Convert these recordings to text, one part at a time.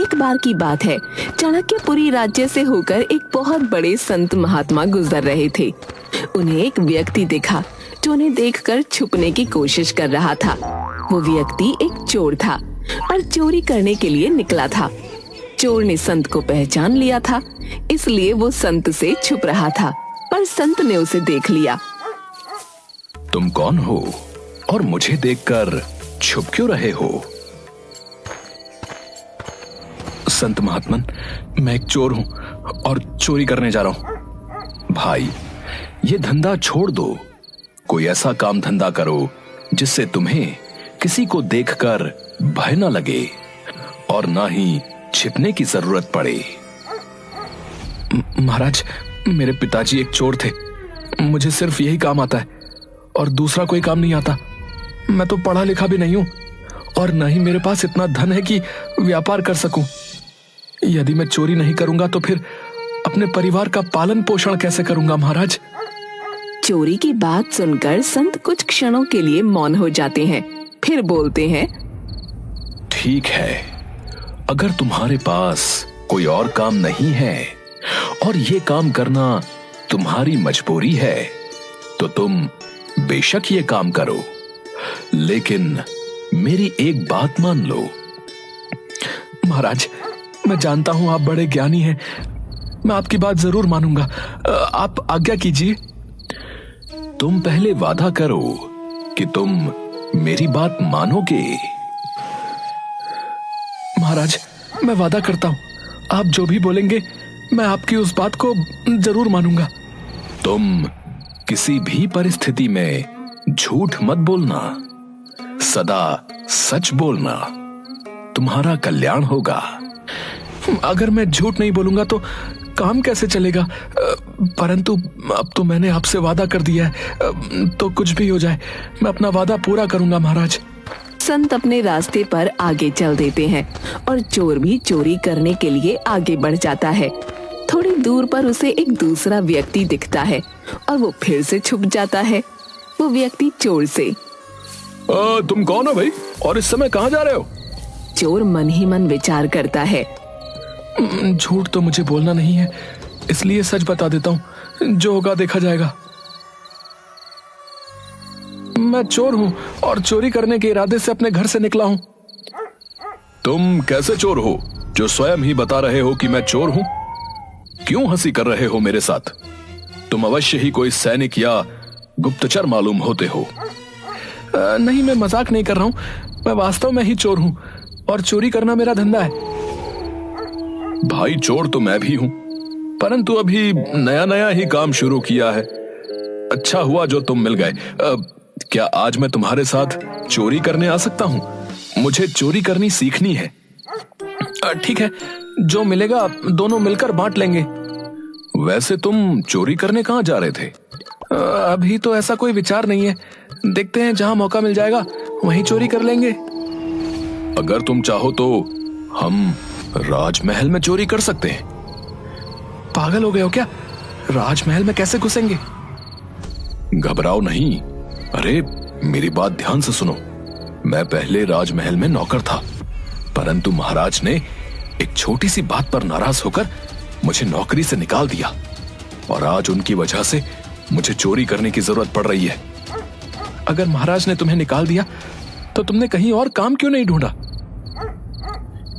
एक बार की बात है, चाणक्यपुरी राज्य से होकर एक बहुत बड़े संत महात्मा गुजर रहे थे। उन्हें एक व्यक्ति दिखा जो उन्हें देखकर छुपने की कोशिश कर रहा था। वो व्यक्ति एक चोर था और चोरी करने के लिए निकला था। चोर ने संत को पहचान लिया था, इसलिए वो संत से छुप रहा था, पर संत ने उसे देख लिया। तुम कौन हो और मुझे देखकर छुप क्यों रहे हो? संत महात्मन, मैं एक चोर हूं और चोरी करने जा रहा हूं। भाई, ये धंधा छोड़ दो। कोई ऐसा काम धंधा करो जिससे तुम्हें किसी को देखकर भय न लगे और ना ही छिपने की जरूरत पड़े। महाराज, मेरे पिताजी एक चोर थे। मुझे सिर्फ यही काम आता है और दूसरा कोई काम नहीं आता। मैं तो पढ़ा लिखा भी नहीं हूं और न ही मेरे पास इतना धन है कि व्यापार कर सकूं। यदि मैं चोरी नहीं करूंगा तो फिर अपने परिवार का पालन पोषण कैसे करूंगा महाराज? चोरी की बात सुनकर संत कुछ क्षणों के लिए मौन हो जाते हैं, फिर बोलते हैं, ठीक है, अगर तुम्हारे पास कोई और काम नहीं है और ये काम करना तुम्हारी मजबूरी है तो तुम बेशक ये काम करो, लेकिन मेरी एक बात मान लो। महाराज, मैं जानता हूं आप बड़े ज्ञानी हैं, मैं आपकी बात जरूर मानूंगा। आप आज्ञा कीजिए। तुम पहले वादा करो कि तुम मेरी बात मानोगे। महाराज, मैं वादा करता हूं, आप जो भी बोलेंगे मैं आपकी उस बात को जरूर मानूंगा। तुम किसी भी परिस्थिति में झूठ मत बोलना, सदा सच बोलना, तुम्हारा कल्याण होगा। अगर मैं झूठ नहीं बोलूंगा तो काम कैसे चलेगा? परंतु अब तो मैंने आपसे वादा कर दिया है, तो कुछ भी हो जाए मैं अपना वादा पूरा करूंगा महाराज। संत अपने रास्ते पर आगे चल देते हैं और चोर भी चोरी करने के लिए आगे बढ़ जाता है। थोड़ी दूर पर उसे एक दूसरा व्यक्ति दिखता है और वो फिर से छुप जाता है। वो व्यक्ति चोर से, तुम कौन हो भाई और इस समय कहां जा रहे हो? चोर मन ही मन विचार करता है, झूठ तो मुझे बोलना नहीं है, इसलिए सच बता देता हूं, जो होगा देखा जाएगा। मैं चोर हूं और चोरी करने के इरादे से अपने घर से निकला हूं। तुम कैसे चोर हो जो स्वयं ही बता रहे हो कि मैं चोर हूं? क्यों हंसी कर रहे हो मेरे साथ? तुम अवश्य ही कोई सैनिक या गुप्तचर मालूम होते हो। नहीं, मैं मजाक नहीं कर रहा हूं, मैं वास्तव में ही चोर हूं और चोरी करना मेरा धंधा है। भाई, चोर तो मैं भी हूं, परंतु अभी नया नया ही काम शुरू किया है। अच्छा हुआ जो तुम मिल गए। क्या आज मैं तुम्हारे साथ चोरी करने आ सकता हूं? मुझे चोरी करनी सीखनी है। ठीक है, जो मिलेगा दोनों मिलकर बांट लेंगे। वैसे तुम चोरी करने कहां जा रहे थे? अभी तो ऐसा कोई विचार नहीं है, देखते हैं, जहां मौका मिल जाएगा वहीं चोरी कर लेंगे। अगर तुम चाहो तो हम राजमहल में चोरी कर सकते हैं। पागल हो गए हो क्या? राजमहल में कैसे घुसेंगे? घबराओ नहीं। अरे, मेरी बात ध्यान से सुनो। मैं पहले राजमहल में नौकर था, परंतु महाराज ने एक छोटी सी बात पर नाराज होकर मुझे नौकरी से निकाल दिया और आज उनकी वजह से मुझे चोरी करने की जरूरत पड़ रही है। अगर महाराज ने तुम्हें निकाल दिया तो तुमने कहीं और काम क्यों नहीं ढूंढा?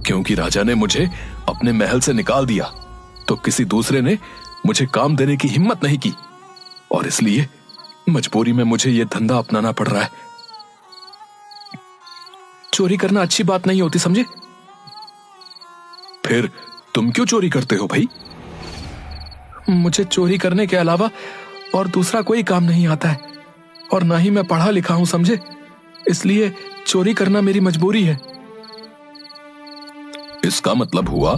क्योंकि राजा ने मुझे अपने महल से निकाल दिया तो किसी दूसरे ने मुझे काम देने की हिम्मत नहीं की और इसलिए मजबूरी में मुझे यह धंधा अपनाना पड़ रहा है। चोरी करना अच्छी बात नहीं होती, समझे? फिर तुम क्यों चोरी करते हो भाई? मुझे चोरी करने के अलावा और दूसरा कोई काम नहीं आता है और ना ही मैं पढ़ा लिखा हूं, समझे? इसलिए चोरी करना मेरी मजबूरी है। इसका मतलब हुआ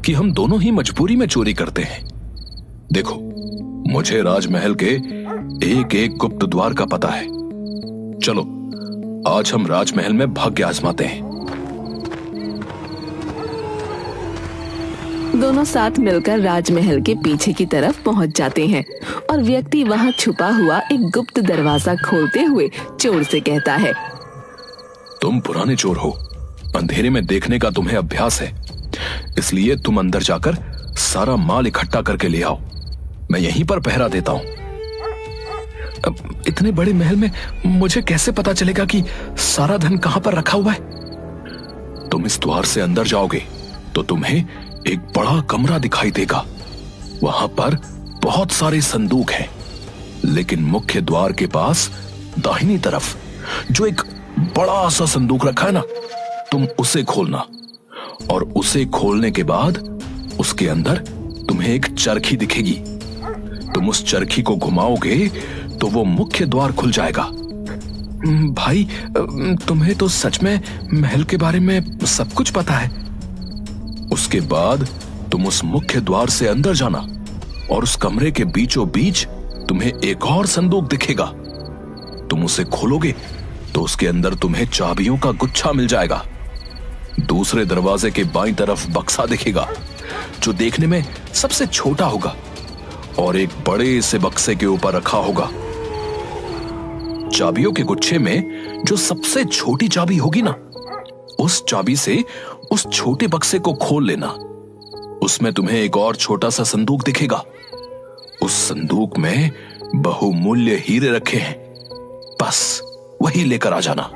कि हम दोनों ही मजबूरी में चोरी करते हैं। देखो, मुझे राजमहल के एक एक गुप्त द्वार का पता है। चलो, आज हम राजमहल में भाग्य आजमाते हैं। दोनों साथ मिलकर राजमहल के पीछे की तरफ पहुंच जाते हैं और व्यक्ति वहां छुपा हुआ एक गुप्त दरवाजा खोलते हुए चोर से कहता है, तुम पुराने चोर हो, अंधेरे में देखने का तुम्हें अभ्यास है। इसलिए तुम अंदर जाकर सारा माल इकट्ठा करके ले आओ। मैं यहीं पर पहरा देता हूं। अब इतने बड़े महल में मुझे कैसे पता चलेगा कि सारा धन कहां पर रखा हुआ है? तुम इस द्वार से अंदर जाओगे तो तुम्हें एक बड़ा कमरा दिखाई देगा। वहां पर बहुत सारे संदूक हैं, लेकिन मुख्य द्वार के पास दाहिनी तरफ जो एक बड़ा सा संदूक रखा है ना, तुम उसे खोलना, और उसे खोलने के बाद उसके अंदर तुम्हें एक चरखी दिखेगी। तुम उस चरखी को घुमाओगे तो वो मुख्य द्वार खुल जाएगा। भाई, तुम्हें तो सच में महल के बारे में सब कुछ पता है। उसके बाद तुम उस मुख्य द्वार से अंदर जाना, और उस कमरे के बीचों बीच तुम्हें एक और संदूक दिखेगा। तुम उसे खोलोगे तो उसके अंदर तुम्हें चाबियों का गुच्छा मिल जाएगा। दूसरे दरवाजे के बाईं तरफ बक्सा दिखेगा, जो देखने में सबसे छोटा होगा और एक बड़े से बक्से के ऊपर रखा होगा। चाबियों के गुच्छे में जो सबसे छोटी चाबी होगी ना, उस चाबी से उस छोटे बक्से को खोल लेना। उसमें तुम्हें एक और छोटा सा संदूक दिखेगा। उस संदूक में बहुमूल्य हीरे रखे हैं। बस वही लेकर आ जाना।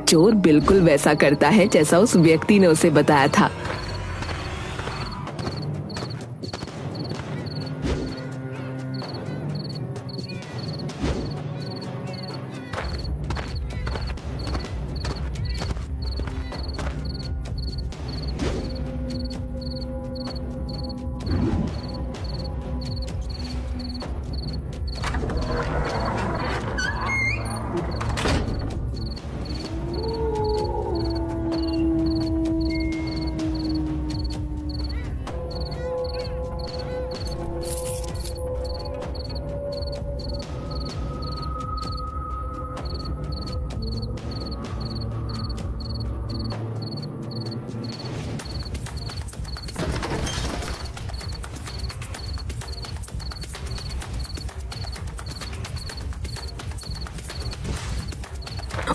चोर बिल्कुल वैसा करता है जैसा उस व्यक्ति ने उसे बताया था।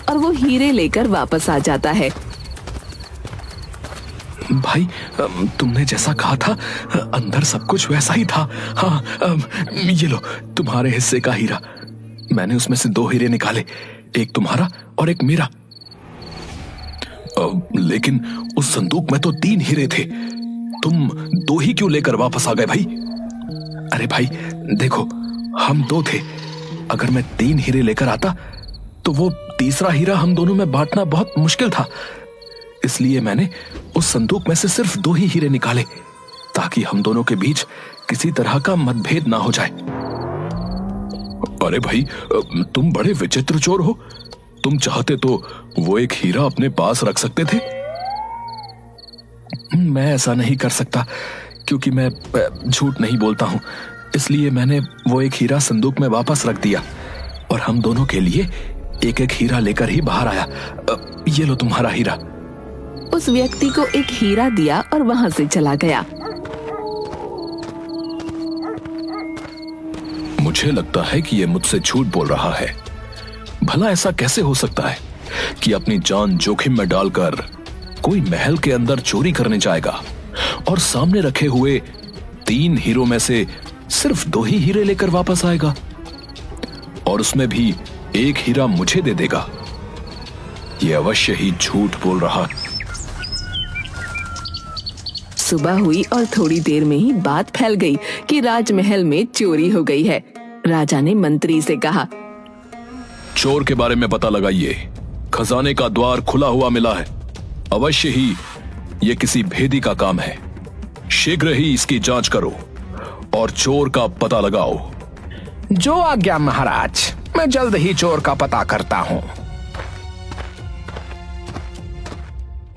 और वो हीरे लेकर वापस आ जाता है। भाई, तुमने जैसा कहा था, अंदर सब कुछ वैसा ही था। हाँ, ये लो तुम्हारे हिस्से का हीरा। मैंने उसमें से 2 हीरे निकाले, एक तुम्हारा और एक मेरा। लेकिन उस संदूक में तो 3 हीरे थे। तुम 2 ही क्यों लेकर वापस आ गए भाई? अरे भाई देखो, हम 2 थे। अगर मैं 3 हीरे लेकर आता तो वो तीसरा हीरा हम दोनों में बांटना बहुत मुश्किल था। इसलिए मैंने उस संदूक में से सिर्फ 2 ही हीरे निकाले, ताकि हम दोनों के बीच किसी तरह का मतभेद ना हो जाए। अरे भाई, तुम बड़े विचित्र चोर हो। तुम चाहते तो वो एक हीरा अपने पास रख सकते थे। मैं ऐसा नहीं कर सकता, क्योंकि मैं झूठ नहीं बोलता हूं। इसलिए मैंने वो एक हीरा संदूक में वापस रख दिया, और हम दोनों के लिए एक एक हीरा लेकर ही बाहर आया। ये लो तुम्हारा हीरा। उस व्यक्ति को एक हीरा दिया और वहां से चला गया। मुझे लगता है कि ये मुझसे झूठ बोल रहा है। भला ऐसा कैसे हो सकता है कि अपनी जान जोखिम में डालकर कोई महल के अंदर चोरी करने जाएगा और सामने रखे हुए 3 हीरों में से सिर्फ 2 ही हीरे लेकर वापस आएगा, और उसमें भी एक हीरा मुझे दे देगा। ये अवश्य ही झूठ बोल रहा है। सुबह हुई और थोड़ी देर में ही बात फैल गई कि राजमहल में चोरी हो गई है। राजा ने मंत्री से कहा, चोर के बारे में पता लगाइए। खजाने का द्वार खुला हुआ मिला है। अवश्य ही ये किसी भेदी का काम है। शीघ्र ही इसकी जांच करो और चोर का पता लगाओ। जो आज्ञा महाराज, मैं जल्द ही चोर का पता करता हूँ।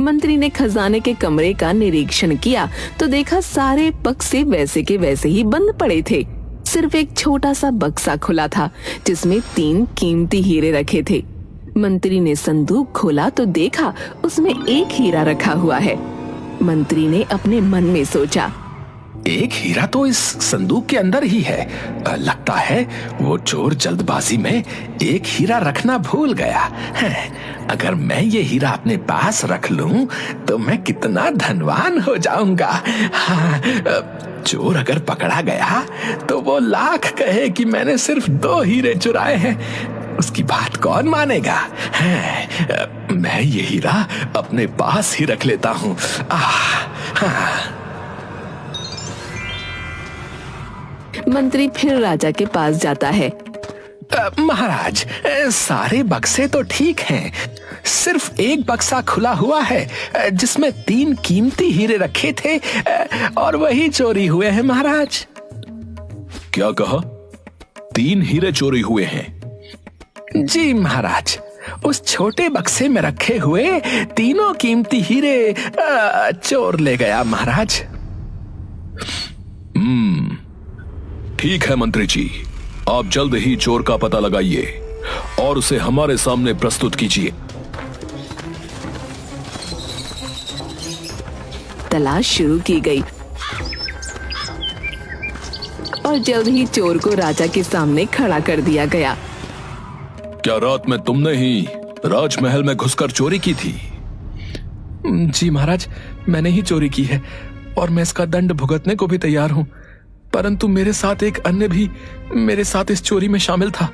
मंत्री ने खजाने के कमरे का निरीक्षण किया तो देखा सारे बक्से वैसे के वैसे ही बंद पड़े थे। सिर्फ एक छोटा सा बक्सा खुला था, जिसमें 3 कीमती हीरे रखे थे। मंत्री ने संदूक खोला तो देखा उसमें एक हीरा रखा हुआ है। मंत्री ने अपने मन में सोचा, एक हीरा तो इस संदूक के अंदर ही है। लगता है वो चोर जल्दबाजी में एक हीरा रखना भूल गया है। अगर मैं ये हीरा अपने पास रख लूं तो मैं कितना धनवान हो जाऊंगा। हाँ, चोर अगर पकड़ा गया तो वो लाख कहे कि मैंने सिर्फ 2 हीरे चुराए हैं, उसकी बात कौन मानेगा। है, मैं ये हीरा अपने पास ही रख लेता हूं। हाँ। मंत्री फिर राजा के पास जाता है। महाराज, सारे बक्से तो ठीक हैं, सिर्फ एक बक्सा खुला हुआ है जिसमें 3 कीमती हीरे रखे थे और वही चोरी हुए हैं महाराज। क्या कहा? 3 हीरे चोरी हुए हैं? जी महाराज, उस छोटे बक्से में रखे हुए तीनों कीमती हीरे चोर ले गया महाराज। ठीक है मंत्री जी, आप जल्द ही चोर का पता लगाइए और उसे हमारे सामने प्रस्तुत कीजिए। तलाश शुरू की गई और जल्द ही चोर को राजा के सामने खड़ा कर दिया गया। क्या रात में तुमने ही राजमहल में घुसकर चोरी की थी? जी महाराज, मैंने ही चोरी की है और मैं इसका दंड भुगतने को भी तैयार हूं, परंतु मेरे साथ एक अन्य भी मेरे साथ इस चोरी में शामिल था।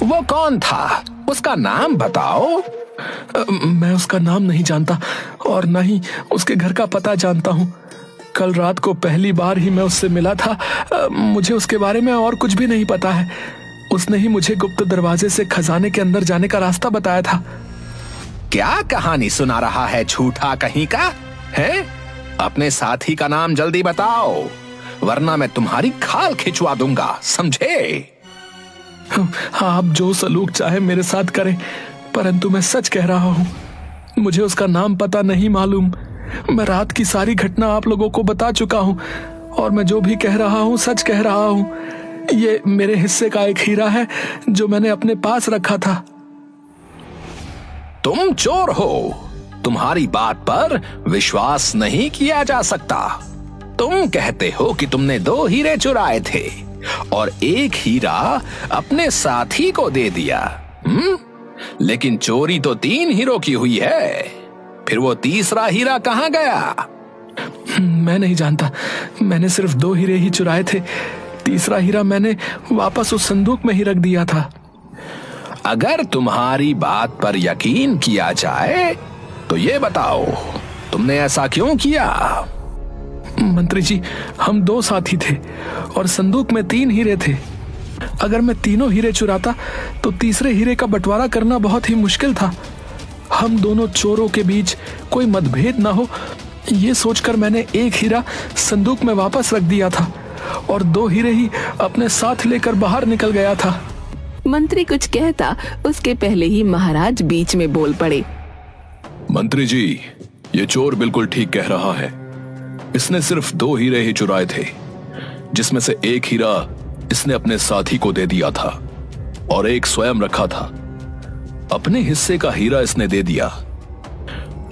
वो कौन था? उसका नाम बताओ। मैं उसका नाम नहीं जानता और न ही उसके घर का पता जानता हूं। कल रात को पहली बार ही मैं उससे मिला था। मुझे उसके बारे में और कुछ भी नहीं पता है। उसने ही मुझे गुप्त दरवाजे से खजाने के अंदर जाने का रास्ता बताया था। क्या कहानी सुना रहा है झूठा कहीं का है? अपने साथी का नाम जल्दी बताओ, वरना मैं तुम्हारी खाल खिंचवा दूंगा, समझे? आप जो सलूक चाहे मेरे साथ करें, परंतु मैं सच कह रहा हूं, मुझे उसका नाम पता नहीं मालूम। मैं रात की सारी घटना आप लोगों को बता चुका हूं और मैं जो भी कह रहा हूं सच कह रहा हूं। ये मेरे हिस्से का एक हीरा है जो मैंने अपने पास रखा था। तुम चोर हो, तुम्हारी बात पर विश्वास नहीं किया जा सकता। तुम कहते हो कि तुमने 2 हीरे चुराए थे और एक हीरा अपने साथी को दे दिया। लेकिन चोरी तो 3 हीरों की हुई है, फिर वो तीसरा हीरा कहां गया? मैं नहीं जानता, मैंने सिर्फ 2 हीरे ही चुराए थे। तीसरा हीरा मैंने वापस उस संदूक में ही रख दिया था। अगर तुम्हारी बात पर यकीन किया जाए तो ये बताओ, तुमने ऐसा क्यों किया? मंत्री जी, हम 2 साथी थे और संदूक में 3 हीरे थे। अगर मैं तीनों हीरे चुराता तो तीसरे हीरे का बंटवारा करना बहुत ही मुश्किल था। हम दोनों चोरों के बीच कोई मतभेद ना हो, ये सोचकर मैंने एक हीरा संदूक में वापस रख दिया था और 2 हीरे ही अपने साथ लेकर बाहर निकल गया था। मंत्री कुछ कहता उसके पहले ही महाराज बीच में बोल पड़े। मंत्री जी, ये चोर बिल्कुल ठीक कह रहा है। इसने सिर्फ 2 हीरे ही चुराए थे, जिसमें से एक हीरा इसने अपने साथी को दे दिया था और एक स्वयं रखा था। अपने हिस्से का हीरा इसने दे दिया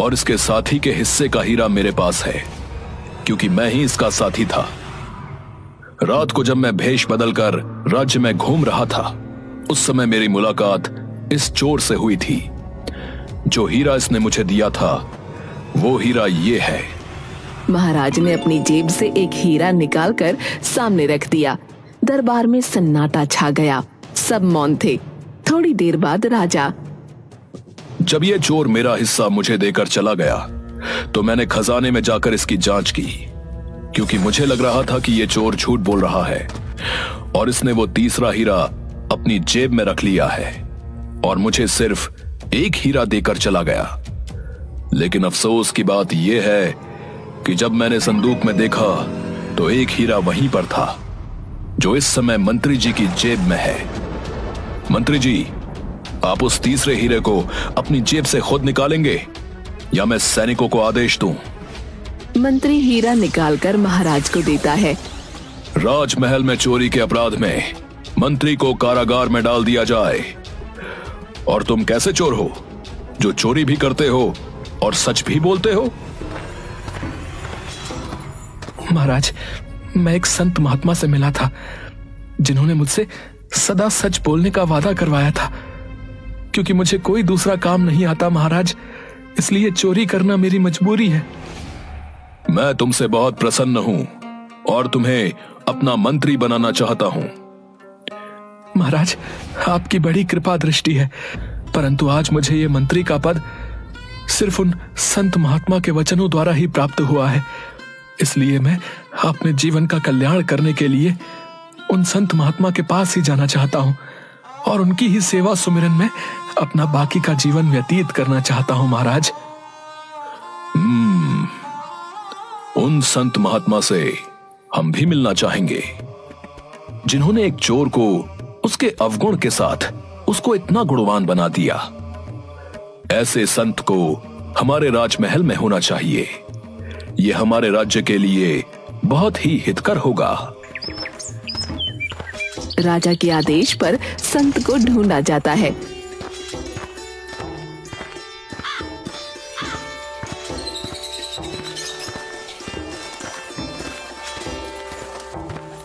और इसके साथी के हिस्से का हीरा मेरे पास है, क्योंकि मैं ही इसका साथी था। रात को जब मैं भेष बदलकर राज्य में घूम रहा था, उस समय मेरी मुलाकात इस चोर से हुई थी। जो हीरा इसने मुझे दिया था वो हीरा ये है। महाराज ने अपनी जेब से एक हीरा निकालकर सामने रख दिया। दरबार में सन्नाटा छा गया, सब मौन थे। थोड़ी देर बाद राजा, जब ये चोर मेरा हिस्सा मुझे देकर चला गया तो मैंने खजाने में जाकर इसकी जांच की, क्योंकि मुझे लग रहा था कि ये चोर झूठ बोल रहा है और इसने वो तीसरा हीरा अपनी जेब में रख लिया है और मुझे सिर्फ एक हीरा देकर चला गया। लेकिन अफसोस की बात यह है कि जब मैंने संदूक में देखा तो एक हीरा वहीं पर था जो इस समय मंत्री जी की जेब में है। मंत्री जी, आप उस तीसरे हीरे को अपनी जेब से खुद निकालेंगे या मैं सैनिकों को आदेश दूं? मंत्री हीरा निकालकर महाराज को देता है। राजमहल में चोरी के अपराध में मंत्री को कारागार में डाल दिया जाए। और तुम कैसे चोर हो जो चोरी भी करते हो और सच भी बोलते हो? महाराज, मैं एक संत महात्मा से मिला था जिन्होंने मुझसे सदा सच बोलने का वादा करवाया था। क्योंकि मुझे कोई दूसरा काम नहीं आता महाराज, इसलिए चोरी करना मेरी मजबूरी है। मैं तुमसे बहुत प्रसन्न हूं और तुम्हें अपना मंत्री बनाना चाहता हूं। महाराज, आपकी बड़ी कृपा दृष्टि है, परंतु आज मुझे ये मंत्री का पद सिर्फ उन संत महात्मा के वचनों द्वारा ही प्राप्त हुआ है। इसलिए मैं अपने जीवन का कल्याण करने के लिए उन संत महात्मा के पास ही जाना चाहता हूँ और उनकी ही सेवा सुमिरन में अपना बाकी का जीवन व्यतीत करना चाहता हूँ महाराज। उन संत महात्मा से हम भी मिलना चाहेंगे जिन्होंने एक चोर को उसके अवगुण के साथ उसको इतना गुणवान बना दिया। ऐसे संत को हमारे राजमहल में होना चाहिए। यह हमारे राज्य के लिए बहुत ही हितकर होगा। राजा के आदेश पर संत को ढूंढा जाता है।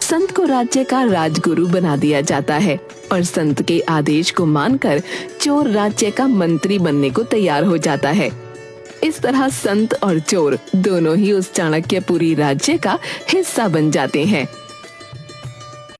संत को राज्य का राजगुरु बना दिया जाता है और संत के आदेश को मानकर चोर राज्य का मंत्री बनने को तैयार हो जाता है। इस तरह संत और चोर दोनों ही उस चाणक्यपुरी राज्य का हिस्सा बन जाते हैं।